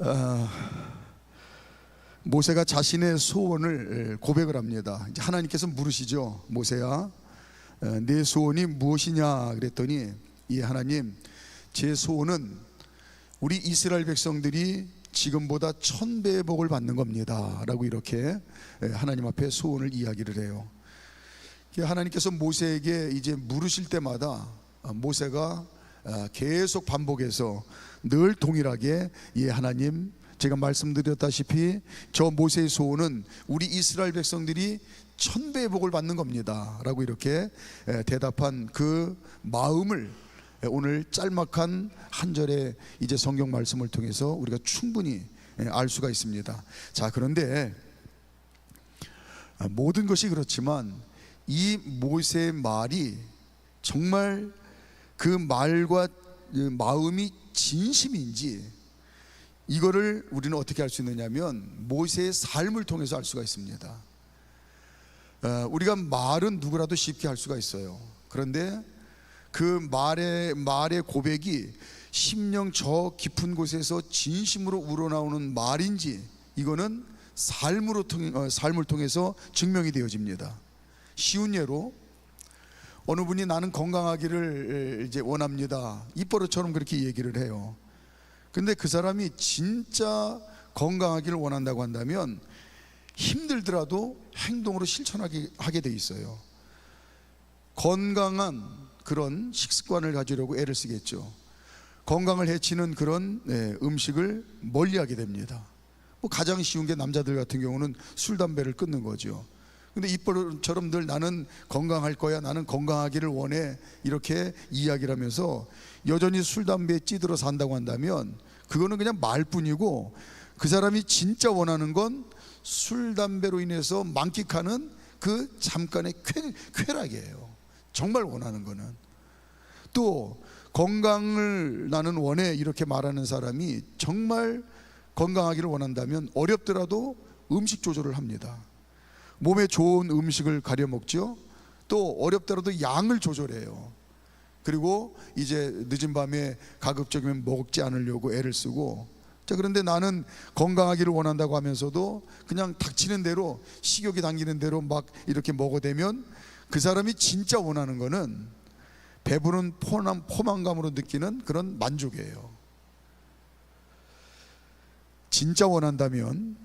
어, 모세가 자신의 소원을 고백을 합니다. 이제 하나님께서 물으시죠. 모세야, 내 소원이 무엇이냐 그랬더니, 예 하나님, 제 소원은 우리 이스라엘 백성들이 지금보다 1000배의 복을 받는 겁니다 라고 이렇게 하나님 앞에 소원을 이야기를 해요. 하나님께서 모세에게 이제 물으실 때마다 모세가 계속 반복해서 늘 동일하게, 예 하나님, 제가 말씀드렸다시피 저 모세의 소원은 우리 이스라엘 백성들이 1000배의 복을 받는 겁니다 라고 이렇게 대답한 그 마음을 오늘 짤막한 한 절의 이제 성경 말씀을 통해서 우리가 충분히 알 수가 있습니다. 자, 그런데 모든 것이 그렇지만 이 모세의 말이 정말 그 말과 마음이 진심인지, 이거를 우리는 어떻게 알 수 있느냐면 모세의 삶을 통해서 알 수가 있습니다. 우리가 말은 누구라도 쉽게 할 수가 있어요. 그런데 그 말의 고백이 심령 저 깊은 곳에서 진심으로 우러나오는 말인지, 이거는 삶을 통해서 증명이 되어집니다. 쉬운 예로, 어느 분이 나는 건강하기를 이제 원합니다, 입버릇처럼 그렇게 얘기를 해요. 근데 그 사람이 진짜 건강하기를 원한다고 한다면 힘들더라도 행동으로 실천하게 돼 있어요. 건강한 그런 식습관을 가지려고 애를 쓰겠죠. 건강을 해치는 그런 음식을 멀리하게 됩니다. 가장 쉬운 게 남자들 같은 경우는 술, 담배를 끊는 거죠. 근데 입버릇처럼 늘 나는 건강할 거야, 나는 건강하기를 원해, 이렇게 이야기를 하면서 여전히 술, 담배에 찌들어 산다고 한다면 그거는 그냥 말뿐이고, 그 사람이 진짜 원하는 건 술, 담배로 인해서 만끽하는 그 잠깐의 쾌락이에요. 정말 원하는 거는. 또 건강을 나는 원해 이렇게 말하는 사람이 정말 건강하기를 원한다면 어렵더라도 음식 조절을 합니다. 몸에 좋은 음식을 가려 먹죠. 또 어렵더라도 양을 조절해요. 그리고 이제 늦은 밤에 가급적이면 먹지 않으려고 애를 쓰고, 자, 그런데 나는 건강하기를 원한다고 하면서도 그냥 닥치는 대로, 식욕이 당기는 대로 막 이렇게 먹어대면 그 사람이 진짜 원하는 거는 배부른 포만감으로 느끼는 그런 만족이에요. 진짜 원한다면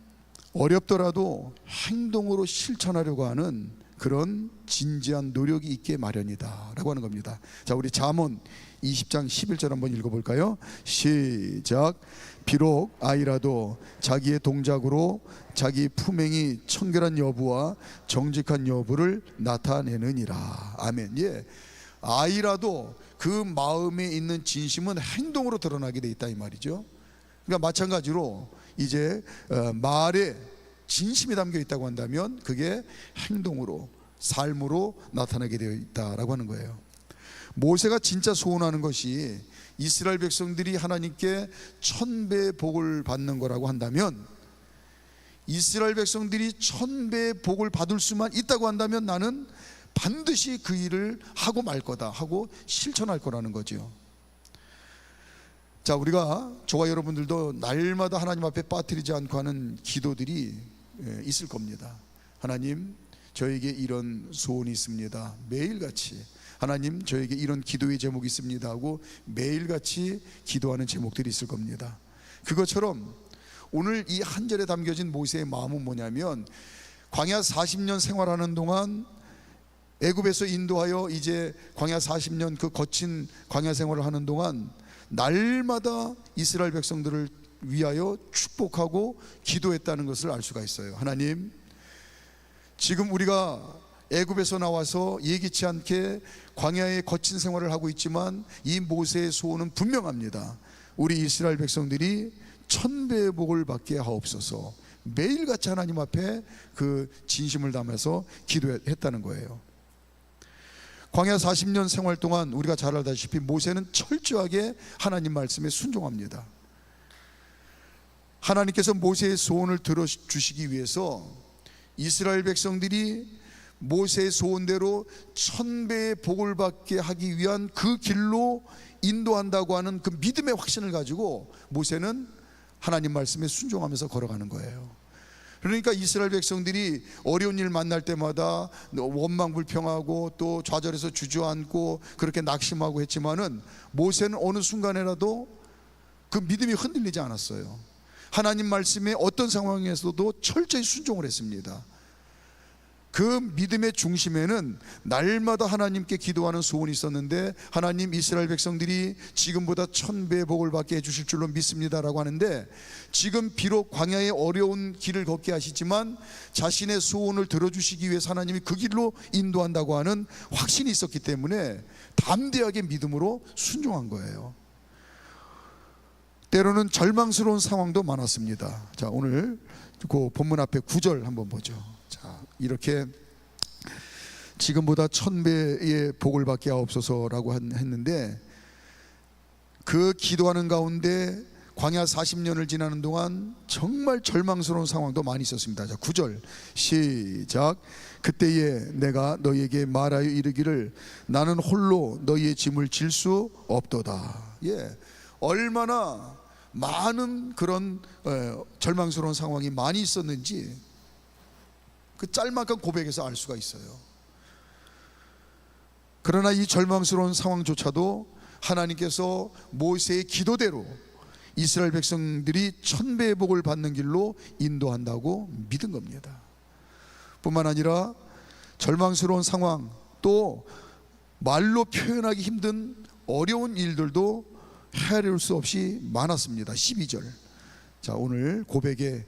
어렵더라도 행동으로 실천하려고 하는 그런 진지한 노력이 있게 마련이다 라고 하는 겁니다. 자, 우리 잠언 20장 11절 한번 읽어볼까요? 시작. 비록 아이라도 자기의 동작으로 자기 품행이 청결한 여부와 정직한 여부를 나타내느니라. 아멘. 예, 아이라도 그 마음에 있는 진심은 행동으로 드러나게 돼 있다 이 말이죠. 그러니까 마찬가지로 이제 말에 진심이 담겨 있다고 한다면 그게 행동으로, 삶으로 나타나게 되어 있다라고 하는 거예요. 모세가 진짜 소원하는 것이 이스라엘 백성들이 하나님께 1000배의 복을 받는 거라고 한다면, 이스라엘 백성들이 1000배의 복을 받을 수만 있다고 한다면 나는 반드시 그 일을 하고 말 거다 하고 실천할 거라는 거죠. 자, 우리가, 저와 여러분들도 날마다 하나님 앞에 빠뜨리지 않고 하는 기도들이 있을 겁니다. 하나님, 저에게 이런 소원이 있습니다. 매일같이 하나님, 저에게 이런 기도의 제목이 있습니다 하고 매일같이 기도하는 제목들이 있을 겁니다. 그것처럼 오늘 이 한 절에 담겨진 모세의 마음은 뭐냐면, 광야 40년 생활하는 동안, 애굽에서 인도하여 이제 광야 40년 그 거친 광야 생활을 하는 동안 날마다 이스라엘 백성들을 위하여 축복하고 기도했다는 것을 알 수가 있어요. 하나님, 지금 우리가 애굽에서 나와서 예기치 않게 광야의 거친 생활을 하고 있지만 이 모세의 소원은 분명합니다. 우리 이스라엘 백성들이 1000배의 복을 받게 하옵소서. 매일같이 하나님 앞에 그 진심을 담아서 기도했다는 거예요. 광야 40년 생활 동안 우리가 잘 알다시피 모세는 철저하게 하나님 말씀에 순종합니다. 하나님께서 모세의 소원을 들어주시기 위해서 이스라엘 백성들이 모세의 소원대로 1000배의 복을 받게 하기 위한 그 길로 인도한다고 하는 그 믿음의 확신을 가지고 모세는 하나님 말씀에 순종하면서 걸어가는 거예요. 그러니까 이스라엘 백성들이 어려운 일 만날 때마다 원망불평하고 또 좌절해서 주저앉고 그렇게 낙심하고 했지만은 모세는 어느 순간에라도 그 믿음이 흔들리지 않았어요. 하나님 말씀에 어떤 상황에서도 철저히 순종을 했습니다. 그 믿음의 중심에는 날마다 하나님께 기도하는 소원이 있었는데, 하나님 이스라엘 백성들이 지금보다 1000배의 복을 받게 해주실 줄로 믿습니다라고 하는데, 지금 비록 광야의 어려운 길을 걷게 하시지만 자신의 소원을 들어주시기 위해서 하나님이 그 길로 인도한다고 하는 확신이 있었기 때문에 담대하게 믿음으로 순종한 거예요. 때로는 절망스러운 상황도 많았습니다. 자, 오늘 그 본문 앞에 9절 한번 보죠. 자, 이렇게 지금보다 1000배의 복을 받게 하옵소서라고 했는데, 그 기도하는 가운데 광야 40년을 지나는 동안 정말 절망스러운 상황도 많이 있었습니다. 자, 9절 시작. 그때에 내가 너희에게 말하여 이르기를 나는 홀로 너희의 짐을 질 수 없도다. 예, 얼마나 많은 그런 절망스러운 상황이 많이 있었는지 그 짤막한 고백에서 알 수가 있어요. 그러나 이 절망스러운 상황조차도 하나님께서 모세의 기도대로 이스라엘 백성들이 1000배의 복을 받는 길로 인도한다고 믿은 겁니다. 뿐만 아니라 절망스러운 상황, 또 말로 표현하기 힘든 어려운 일들도 헤아릴 수 없이 많았습니다. 12절. 자, 오늘 고백에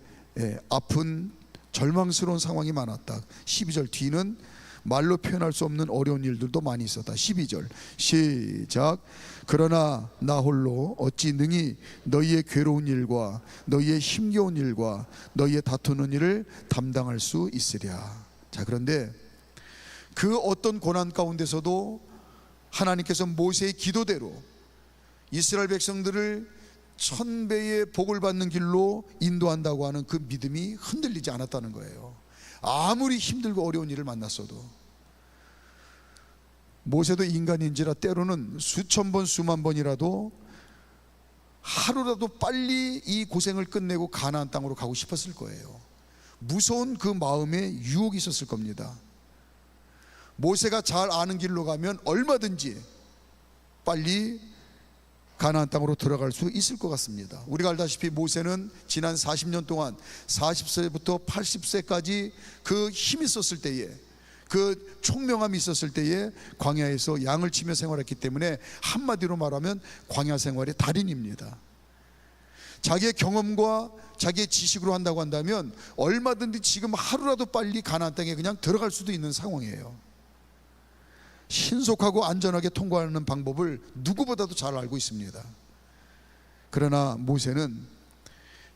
아픈 절망스러운 상황이 많았다. 12절 뒤는 말로 표현할 수 없는 어려운 일들도 많이 있었다. 12절 시작. 그러나 나 홀로 어찌 능히 너희의 괴로운 일과 너희의 힘겨운 일과 너희의 다투는 일을 담당할 수 있으랴. 자, 그런데 그 어떤 고난 가운데서도 하나님께서 모세의 기도대로 이스라엘 백성들을 1000배의 복을 받는 길로 인도한다고 하는 그 믿음이 흔들리지 않았다는 거예요. 아무리 힘들고 어려운 일을 만났어도. 모세도 인간인지라 때로는 수천 번 수만 번이라도 하루라도 빨리 이 고생을 끝내고 가나안 땅으로 가고 싶었을 거예요. 무서운 그 마음에 유혹이 있었을 겁니다. 모세가 잘 아는 길로 가면 얼마든지 빨리 가나안 땅으로 들어갈 수 있을 것 같습니다. 우리가 알다시피 모세는 지난 40년 동안 40세부터 80세까지 그 힘이 있었을 때에, 그 총명함이 있었을 때에 광야에서 양을 치며 생활했기 때문에 한마디로 말하면 광야 생활의 달인입니다. 자기의 경험과 자기의 지식으로 한다고 한다면 얼마든지 지금 하루라도 빨리 가나안 땅에 그냥 들어갈 수도 있는 상황이에요. 신속하고 안전하게 통과하는 방법을 누구보다도 잘 알고 있습니다. 그러나 모세는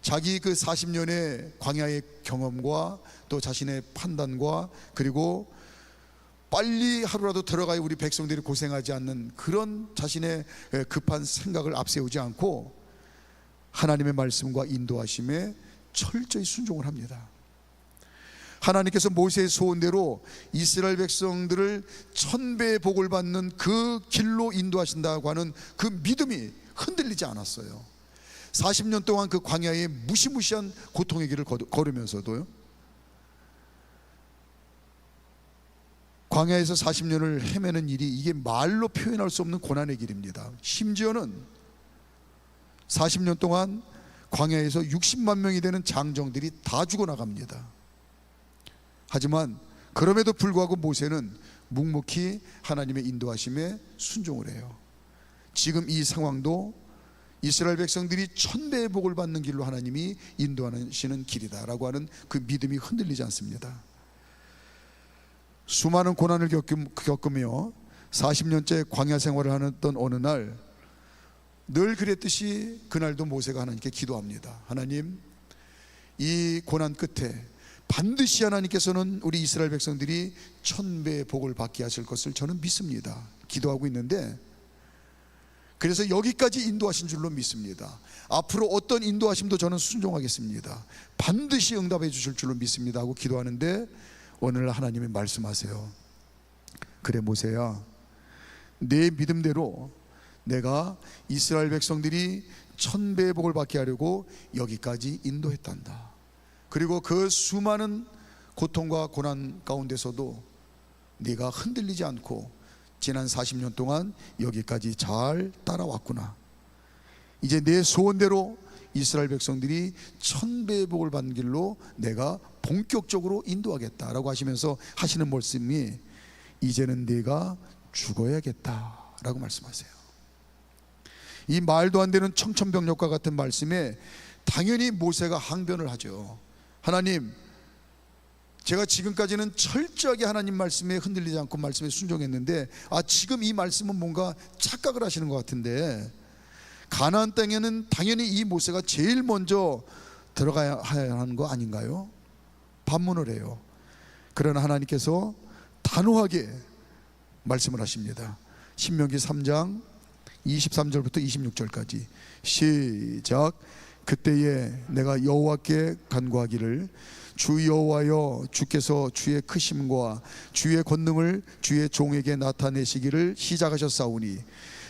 자기 그 40년의 광야의 경험과 또 자신의 판단과 그리고 빨리 하루라도 들어가야 우리 백성들이 고생하지 않는 그런 자신의 급한 생각을 앞세우지 않고 하나님의 말씀과 인도하심에 철저히 순종을 합니다. 하나님께서 모세의 소원대로 이스라엘 백성들을 1000배의 복을 받는 그 길로 인도하신다고 하는 그 믿음이 흔들리지 않았어요. 40년 동안 그 광야의 무시무시한 고통의 길을 걸으면서도요, 광야에서 40년을 헤매는 일이 이게 말로 표현할 수 없는 고난의 길입니다. 심지어는 40년 동안 광야에서 60만 명이 되는 장정들이 다 죽어나갑니다. 하지만 그럼에도 불구하고 모세는 묵묵히 하나님의 인도하심에 순종을 해요. 지금 이 상황도 이스라엘 백성들이 1000배의 복을 받는 길로 하나님이 인도하시는 길이다라고 하는 그 믿음이 흔들리지 않습니다. 수많은 고난을 겪으며 40년째 광야 생활을 하던 어느 날, 늘 그랬듯이 그날도 모세가 하나님께 기도합니다. 하나님, 이 고난 끝에 반드시 하나님께서는 우리 이스라엘 백성들이 1000배의 복을 받게 하실 것을 저는 믿습니다. 기도하고 있는데, 그래서 여기까지 인도하신 줄로 믿습니다. 앞으로 어떤 인도하심도 저는 순종하겠습니다. 반드시 응답해 주실 줄로 믿습니다 하고 기도하는데, 오늘 하나님이 말씀하세요. 그래 모세야, 내 믿음대로 내가 이스라엘 백성들이 천배의 복을 받게 하려고 여기까지 인도했단다. 그리고 그 수많은 고통과 고난 가운데서도 네가 흔들리지 않고 지난 40년 동안 여기까지 잘 따라왔구나. 이제 내 소원대로 이스라엘 백성들이 천배의 복을 받는 길로 내가 본격적으로 인도하겠다라고 하시면서 하시는 말씀이 이제는 네가 죽어야겠다라고 말씀하세요. 이 말도 안 되는 청천벽력과 같은 말씀에 당연히 모세가 항변을 하죠. 하나님, 제가 지금까지는 철저하게 하나님 말씀에 흔들리지 않고 말씀에 순종했는데 지금 이 말씀은 뭔가 착각을 하시는 것 같은데, 가나안 땅에는 당연히 이 모세가 제일 먼저 들어가야 하는 거 아닌가요? 반문을 해요. 그러나 하나님께서 단호하게 말씀을 하십니다. 신명기 3장 23절부터 26절까지 시작. 그때에 내가 여호와께 간구하기를, 주 여호와여, 주께서 주의 크심과 주의 권능을 주의 종에게 나타내시기를 시작하셨사오니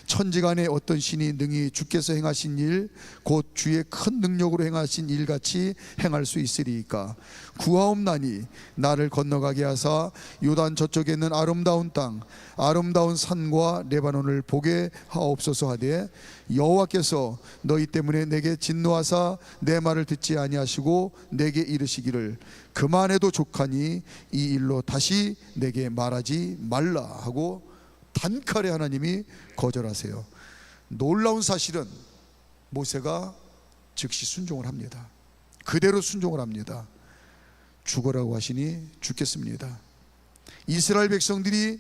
천지간에 어떤 신이 능히 주께서 행하신 일 곧 주의 큰 능력으로 행하신 일같이 행할 수 있으리이까. 구하옵나니 나를 건너가게 하사 요단 저쪽에 있는 아름다운 땅, 아름다운 산과 레바논을 보게 하옵소서 하되, 여호와께서 너희 때문에 내게 진노하사 내 말을 듣지 아니하시고 내게 이르시기를 그만해도 족하니 이 일로 다시 내게 말하지 말라 하고 단칼에 하나님이 거절하세요. 놀라운 사실은 모세가 즉시 순종을 합니다. 그대로 순종을 합니다. 죽으라고 하시니 죽겠습니다. 이스라엘 백성들이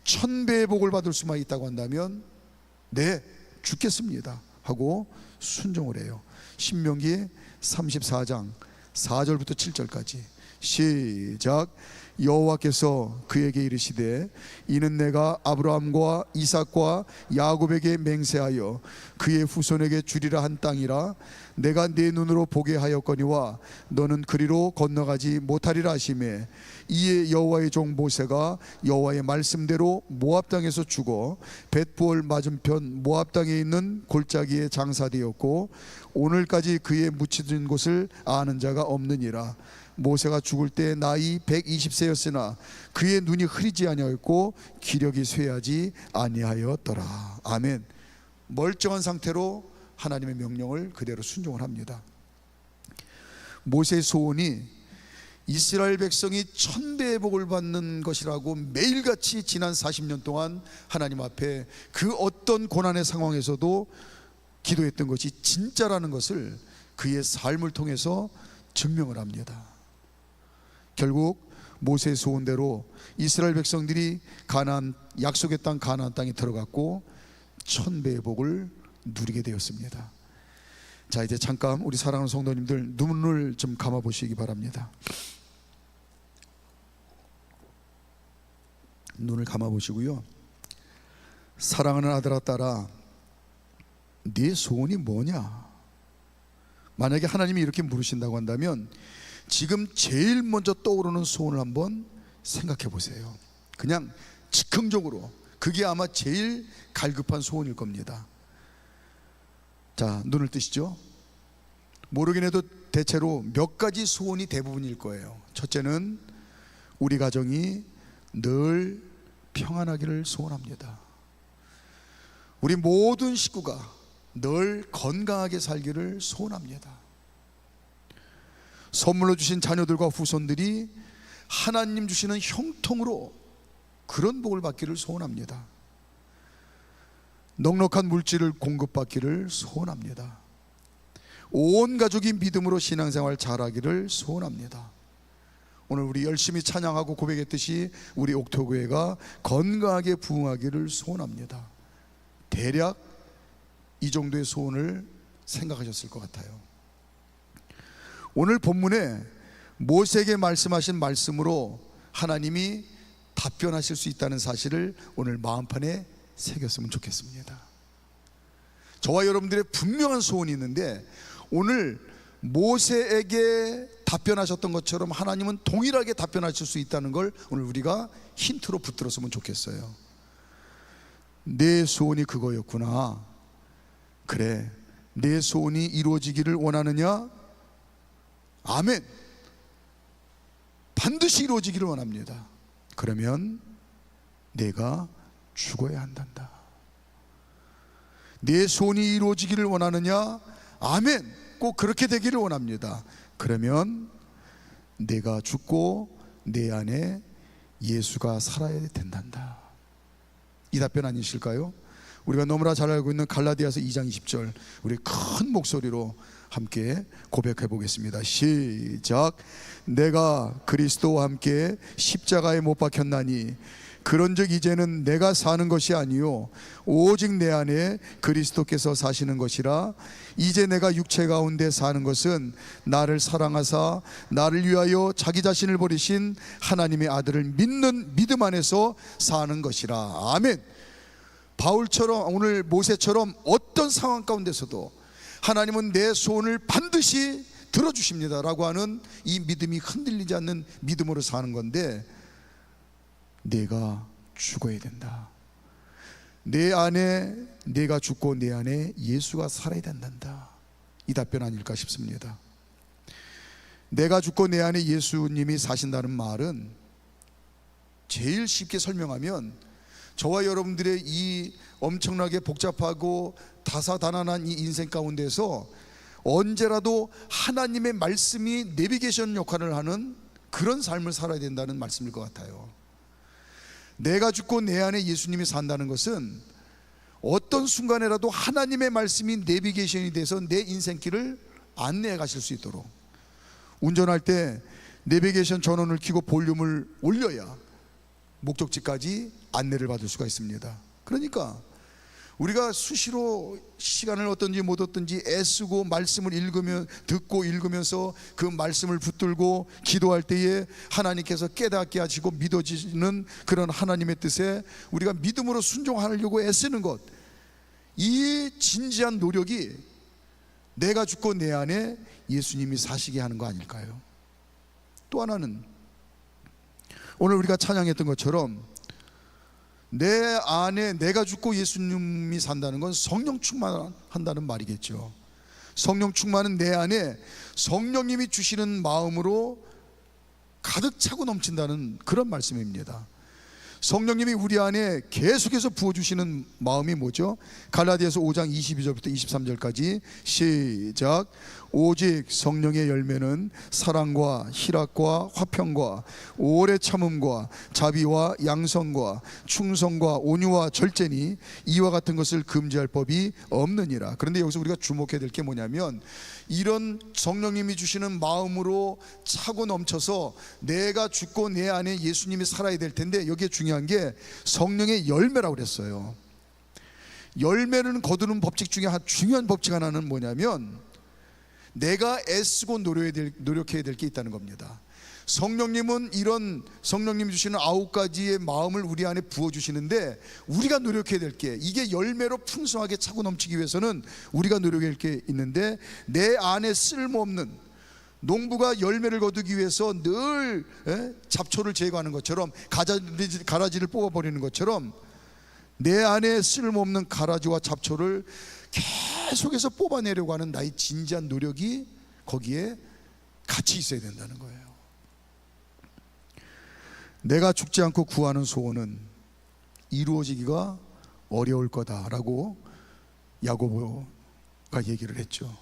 천배의 복을 받을 수만 있다고 한다면 네, 죽겠습니다 하고 순종을 해요. 신명기 34장 4절부터 7절까지 시작. 여호와께서 그에게 이르시되 이는 내가 아브라함과 이삭과 야곱에게 맹세하여 그의 후손에게 주리라 한 땅이라. 내가 네 눈으로 보게 하였거니와 너는 그리로 건너가지 못하리라 하시매, 이에 여호와의 종 모세가 여호와의 말씀대로 모압 땅에서 죽어 벳부얼 맞은편 모압 땅에 있는 골짜기에 장사되었고 오늘까지 그의 묻히진 곳을 아는 자가 없느니라. 모세가 죽을 때 나이 120세였으나 그의 눈이 흐리지 아니하였고 기력이 쇠하지 아니하였더라. 아멘. 멀쩡한 상태로 하나님의 명령을 그대로 순종을 합니다. 모세의 소원이 이스라엘 백성이 천배의 복을 받는 것이라고 매일같이 지난 40년 동안 하나님 앞에 그 어떤 고난의 상황에서도 기도했던 것이 진짜라는 것을 그의 삶을 통해서 증명을 합니다. 결국 모세의 소원대로 이스라엘 백성들이 가나안, 약속의 땅 가나안 땅에 들어갔고 천배의 복을 누리게 되었습니다. 자, 이제 잠깐 우리 사랑하는 성도님들 눈을 좀 감아 보시기 바랍니다. 눈을 감아 보시고요. 사랑하는 아들아 딸아, 네 소원이 뭐냐? 만약에 하나님이 이렇게 물으신다고 한다면 지금 제일 먼저 떠오르는 소원을 한번 생각해 보세요. 그냥 즉흥적으로 그게 아마 제일 갈급한 소원일 겁니다. 자, 눈을 뜨시죠. 모르긴 해도 대체로 몇 가지 소원이 대부분일 거예요. 첫째는 우리 가정이 늘 평안하기를 소원합니다. 우리 모든 식구가 늘 건강하게 살기를 소원합니다. 선물로 주신 자녀들과 후손들이 하나님 주시는 형통으로 그런 복을 받기를 소원합니다. 넉넉한 물질을 공급받기를 소원합니다. 온 가족이 믿음으로 신앙생활 잘하기를 소원합니다. 오늘 우리 열심히 찬양하고 고백했듯이 우리 옥토교회가 건강하게 부흥하기를 소원합니다. 대략 이 정도의 소원을 생각하셨을 것 같아요. 오늘 본문에 모세에게 말씀하신 말씀으로 하나님이 답변하실 수 있다는 사실을 오늘 마음판에 새겼으면 좋겠습니다. 저와 여러분들의 분명한 소원이 있는데 오늘 모세에게 답변하셨던 것처럼 하나님은 동일하게 답변하실 수 있다는 걸 오늘 우리가 힌트로 붙들었으면 좋겠어요. 내 소원이 그거였구나. 그래, 내 소원이 이루어지기를 원하느냐? 아멘. 반드시 이루어지기를 원합니다. 그러면 내가 죽어야 한단다. 내 소원이 이루어지기를 원하느냐? 아멘. 꼭 그렇게 되기를 원합니다. 그러면 내가 죽고 내 안에 예수가 살아야 된단다. 이 답변 아니실까요? 우리가 너무나 잘 알고 있는 갈라디아서 2장 20절 우리 큰 목소리로 함께 고백해 보겠습니다. 시작. 내가 그리스도와 함께 십자가에 못 박혔나니 그런즉 이제는 내가 사는 것이 아니요 오직 내 안에 그리스도께서 사시는 것이라. 이제 내가 육체 가운데 사는 것은 나를 사랑하사 나를 위하여 자기 자신을 버리신 하나님의 아들을 믿는 믿음 안에서 사는 것이라. 아멘. 바울처럼 오늘 모세처럼 어떤 상황 가운데서도 하나님은 내 소원을 반드시 들어주십니다 라고 하는 이 믿음이 흔들리지 않는 믿음으로 사는 건데, 내가 죽어야 된다. 내 안에 내가 죽고 내 안에 예수가 살아야 된단다. 이 답변 아닐까 싶습니다. 내가 죽고 내 안에 예수님이 사신다는 말은 제일 쉽게 설명하면 저와 여러분들의 이 엄청나게 복잡하고 다사다난한 이 인생 가운데서 언제라도 하나님의 말씀이 내비게이션 역할을 하는 그런 삶을 살아야 된다는 말씀일 것 같아요. 내가 죽고 내 안에 예수님이 산다는 것은 어떤 순간에라도 하나님의 말씀이 내비게이션이 돼서 내 인생길을 안내해 가실 수 있도록, 운전할 때 내비게이션 전원을 켜고 볼륨을 올려야 목적지까지 안내를 받을 수가 있습니다. 그러니까 우리가 수시로 시간을 얻든지 못 얻든지 애쓰고 말씀을 듣고 읽으면서 그 말씀을 붙들고 기도할 때에 하나님께서 깨닫게 하시고 믿어지는 그런 하나님의 뜻에 우리가 믿음으로 순종하려고 애쓰는 것, 이 진지한 노력이 내가 죽고 내 안에 예수님이 사시게 하는 거 아닐까요? 또 하나는 오늘 우리가 찬양했던 것처럼 내 안에 내가 죽고 예수님이 산다는 건 성령 충만한다는 말이겠죠. 성령 충만은 내 안에 성령님이 주시는 마음으로 가득 차고 넘친다는 그런 말씀입니다. 성령님이 우리 안에 계속해서 부어주시는 마음이 뭐죠? 갈라디아서 5장 22절부터 23절까지 시작. 오직 성령의 열매는 사랑과 희락과 화평과 오래 참음과 자비와 양성과 충성과 온유와 절제니 이와 같은 것을 금지할 법이 없느니라. 그런데 여기서 우리가 주목해야 될 게 뭐냐면, 이런 성령님이 주시는 마음으로 차고 넘쳐서 내가 죽고 내 안에 예수님이 살아야 될 텐데, 여기에 중요한 게 성령의 열매라고 그랬어요. 열매는 거두는 법칙 중에 중요한 법칙 하나는 뭐냐면, 내가 애쓰고 노력해야 될 게 있다는 겁니다. 성령님은 이런 성령님이 주시는 9가지의 마음을 우리 안에 부어주시는데, 우리가 노력해야 될 게, 이게 열매로 풍성하게 차고 넘치기 위해서는 우리가 노력해야 될 게 있는데, 내 안에 쓸모없는, 농부가 열매를 거두기 위해서 늘 잡초를 제거하는 것처럼, 가라지를 뽑아버리는 것처럼 내 안에 쓸모없는 가라지와 잡초를 계속해서 뽑아내려고 하는 나의 진지한 노력이 거기에 같이 있어야 된다는 거예요. 내가 죽지 않고 구하는 소원은 이루어지기가 어려울 거다라고 야고보가 얘기를 했죠.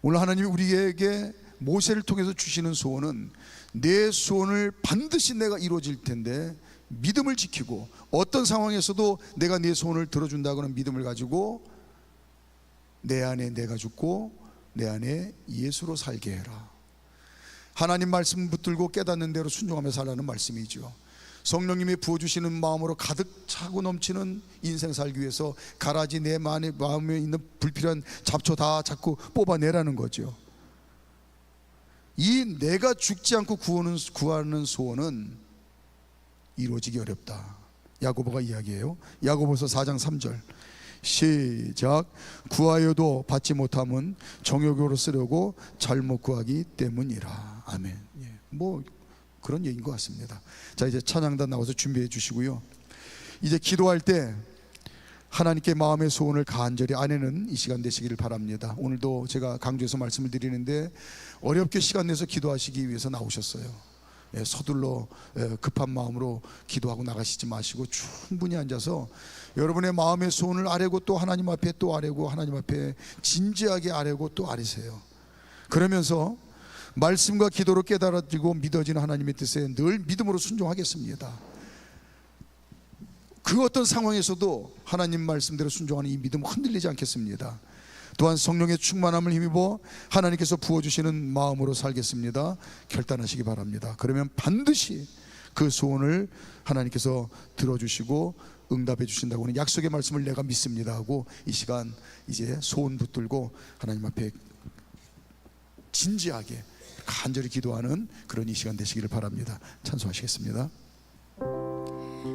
오늘 하나님이 우리에게 모세를 통해서 주시는 소원은, 내 소원을 반드시 내가 이루어질 텐데 믿음을 지키고, 어떤 상황에서도 내가 네 소원을 들어준다고는 믿음을 가지고 내 안에 내가 죽고 내 안에 예수로 살게 해라. 하나님 말씀 붙들고 깨닫는 대로 순종하며 살라는 말씀이죠. 성령님이 부어주시는 마음으로 가득 차고 넘치는 인생 살기 위해서 가라지 내 마음에 있는 불필요한 잡초 다 자꾸 뽑아내라는 거죠. 이 내가 죽지 않고 구하는 소원은 이루어지기 어렵다. 야고보가 이야기해요. 야고보서 4장 3절 시작. 구하여도 받지 못함은 정욕으로 쓰려고 잘못 구하기 때문이라. 아멘. 뭐 그런 얘기인 것 같습니다. 자, 이제 찬양단 나와서 준비해 주시고요. 이제 기도할 때 하나님께 마음의 소원을 간절히 아내는 이 시간 되시기를 바랍니다. 오늘도 제가 강조해서 말씀을 드리는데 어렵게 시간 내서 기도하시기 위해서 나오셨어요. 서둘러 급한 마음으로 기도하고 나가시지 마시고 충분히 앉아서 여러분의 마음의 소원을 아뢰고 또 하나님 앞에 또 아뢰고 하나님 앞에 진지하게 아뢰고 또 아뢰세요. 그러면서 말씀과 기도로 깨달아지고 믿어지는 하나님의 뜻에 늘 믿음으로 순종하겠습니다. 그 어떤 상황에서도 하나님 말씀대로 순종하는 이 믿음 흔들리지 않겠습니다. 또한 성령의 충만함을 힘입어 하나님께서 부어주시는 마음으로 살겠습니다. 결단하시기 바랍니다. 그러면 반드시 그 소원을 하나님께서 들어주시고 응답해 주신다고는 약속의 말씀을 내가 믿습니다 하고 이 시간 이제 소원 붙들고 하나님 앞에 진지하게 간절히 기도하는 그런 이 시간 되시기를 바랍니다. 찬송하시겠습니다.